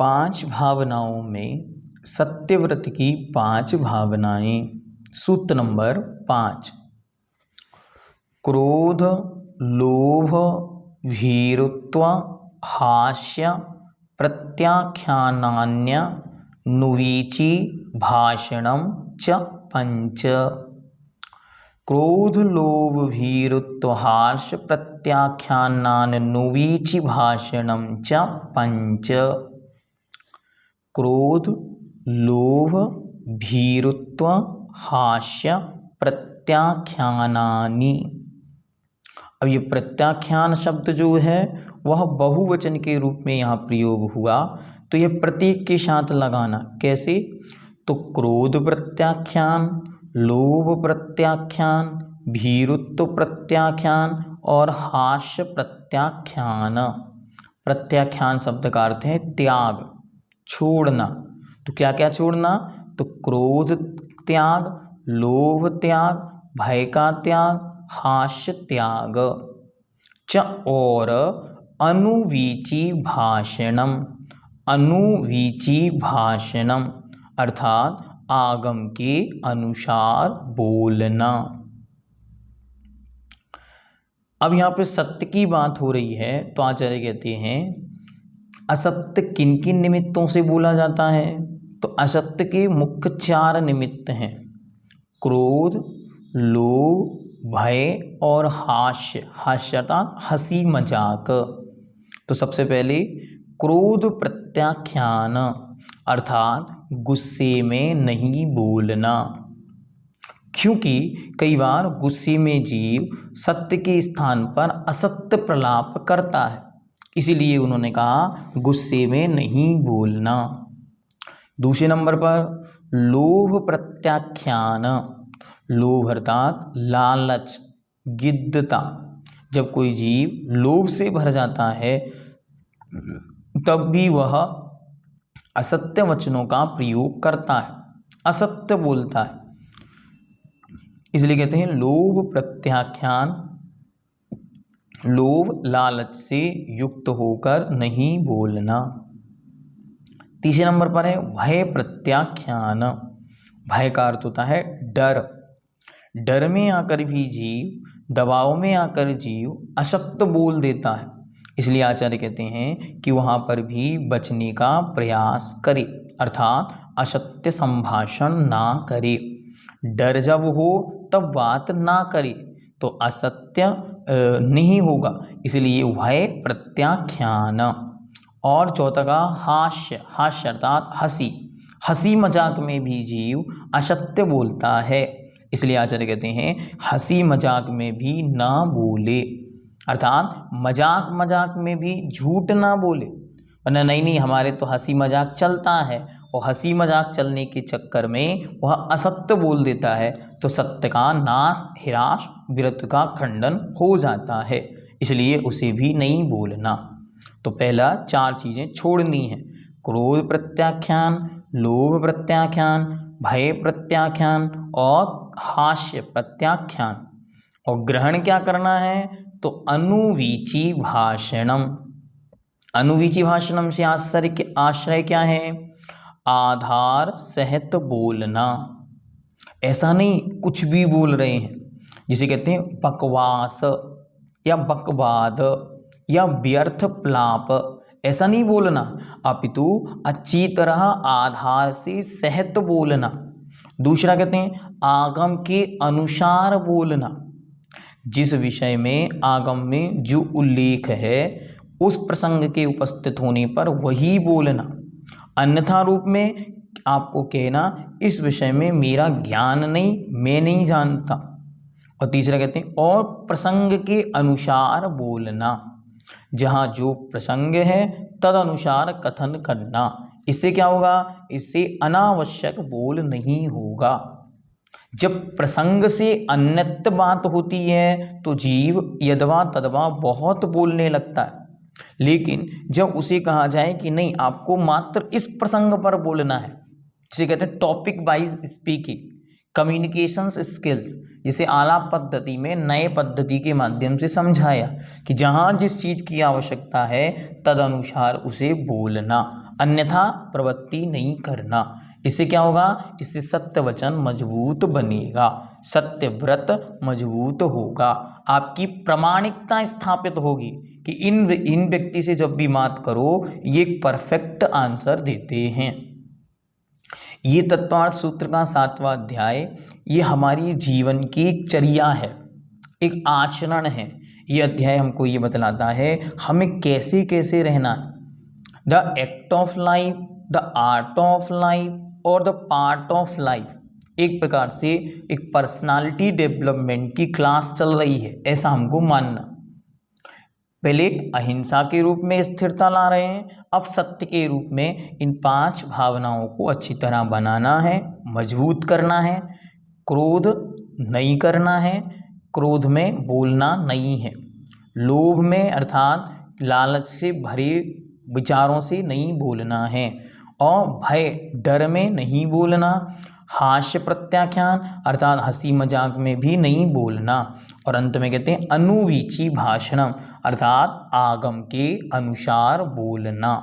पांच भावनाओं में सत्यव्रत की पांच भावनाएं। सूत्र नंबर 5। क्रोध, लोभ, भीरुत्व, हास्य, प्रत्याख्यानान्य, नुवीची, भाषणम च पंच। क्रोध, लोभ, भीरुत्व, हास्य, प्रत्याख्यानान, नुवीची, भाषणम च पंच। क्रोध, लोभ, भीरुत्व, हास्य, प्रत्याख्यानानि। अब ये प्रत्याख्यान शब्द जो है वह बहुवचन के रूप में यहाँ प्रयोग हुआ, तो यह प्रतीक के साथ लगाना। कैसे? तो क्रोध प्रत्याख्यान, लोभ प्रत्याख्यान, भीरुत्व प्रत्याख्यान और हास्य प्रत्याख्यान। प्रत्याख्यान शब्द का अर्थ है त्याग, छोड़ना। तो क्या क्या छोड़ना? तो क्रोध त्याग, लोभ त्याग, भय का त्याग, हास्य त्याग। च और अनुवीची भाषणम। अनुवीची भाषणम अर्थात आगम के अनुसार बोलना। अब यहाँ पे सत्य की बात हो रही है, तो आचार्य कहते हैं असत्य किन किन निमित्तों से बोला जाता है? तो असत्य के मुख्य 4 निमित्त हैं: क्रोध, लोभ, भय और हास्य। हास्य अर्थात हंसी मजाक। तो सबसे पहले क्रोध प्रत्याख्यान अर्थात गुस्से में नहीं बोलना, क्योंकि कई बार गुस्से में जीव सत्य के स्थान पर असत्य प्रलाप करता है, इसीलिए उन्होंने कहा गुस्से में नहीं बोलना। दूसरे नंबर पर लोभ प्रत्याख्यान। लोभ अर्थात लालच, गिद्धता। जब कोई जीव लोभ से भर जाता है तब भी वह असत्य वचनों का प्रयोग करता है, असत्य बोलता है, इसलिए कहते हैं लोभ प्रत्याख्यान। लोभ लालच से युक्त होकर नहीं बोलना। तीसरे नंबर पर है भय प्रत्याख्यान। भय का अर्थ होता है डर। डर में आकर भी जीव, दबाव में आकर जीव असत्य बोल देता है, इसलिए आचार्य कहते हैं कि वहाँ पर भी बचने का प्रयास करे, अर्थात असत्य संभाषण ना करे। डर जब हो तब बात ना करे तो असत्य नहीं होगा, इसलिए भय प्रत्याख्यान। और चौथा का हास्य। हास्य अर्थात हंसी। हंसी मजाक में भी जीव असत्य बोलता है, इसलिए आचार्य कहते हैं हंसी मजाक में भी ना बोले, अर्थात मजाक मजाक में भी झूठ ना बोले। वरना नहीं हमारे तो हंसी मजाक चलता है, और हंसी मजाक चलने के चक्कर में वह असत्य बोल देता है, तो सत्य का नाश, हिराश, वीरत्व का खंडन हो जाता है, इसलिए उसे भी नहीं बोलना। तो पहला 4 चीज़ें छोड़नी है: क्रोध प्रत्याख्यान, लोभ प्रत्याख्यान, भय प्रत्याख्यान और हास्य प्रत्याख्यान। और ग्रहण क्या करना है? तो अनुवीची भाषणम। अनुवीची भाषणम से आश्रय क्या है? आधार सहित बोलना। ऐसा नहीं कुछ भी बोल रहे हैं, जिसे कहते हैं बकवास या बकवाद या व्यर्थ प्लाप, ऐसा नहीं बोलना, अपितु अच्छी तरह आधार से सहित बोलना। दूसरा कहते हैं आगम के अनुसार बोलना। जिस विषय में आगम में जो उल्लेख है उस प्रसंग के उपस्थित होने पर वही बोलना, अन्यथा रूप में आपको कहना इस विषय में मेरा ज्ञान नहीं, मैं नहीं जानता। और तीसरा कहते हैं और प्रसंग के अनुसार बोलना, जहाँ जो प्रसंग है तद अनुसार कथन करना। इससे क्या होगा? इससे अनावश्यक बोल नहीं होगा। जब प्रसंग से अन्यत्र बात होती है तो जीव यदवा तदवा बहुत बोलने लगता है, लेकिन जब उसे कहा जाए कि नहीं आपको मात्र इस प्रसंग पर बोलना है, जिसे कहते हैं topic wise speaking, communications skills, जिसे आलाप पद्धति में नए पद्धति के माध्यम से समझाया कि जहाँ जिस चीज़ की आवश्यकता है तद अनुसार उसे बोलना, अन्यथा प्रवृत्ति नहीं करना। इससे क्या होगा, इससे सत्य वचन मजबूत बनेगा, सत्य व्रत मजबूत होगा, आपकी प्रामाणिकता स्थापित होगी कि इन व्यक्ति से जब भी बात करो ये एक परफेक्ट आंसर देते हैं। ये तत्वार्थ सूत्र का 7वां अध्याय ये हमारी जीवन की एक चर्या है, एक आचरण है। ये अध्याय हमको ये बतलाता है हमें कैसे कैसे रहना है। The act of life, the art of life और द पार्ट ऑफ लाइफ, एक प्रकार से एक पर्सनालिटी डेवलपमेंट की क्लास चल रही है, ऐसा हमको मानना। पहले अहिंसा के रूप में स्थिरता ला रहे हैं, अब सत्य के रूप में इन 5 भावनाओं को अच्छी तरह बनाना है, मजबूत करना है। क्रोध नहीं करना है, क्रोध में बोलना नहीं है। लोभ में अर्थात लालच से भरे विचारों से नहीं बोलना है, और भय डर में नहीं बोलना। हास्य प्रत्याख्यान अर्थात हंसी मजाक में भी नहीं बोलना। और अंत में कहते हैं अनुवीची भाषणम अर्थात आगम के अनुसार बोलना।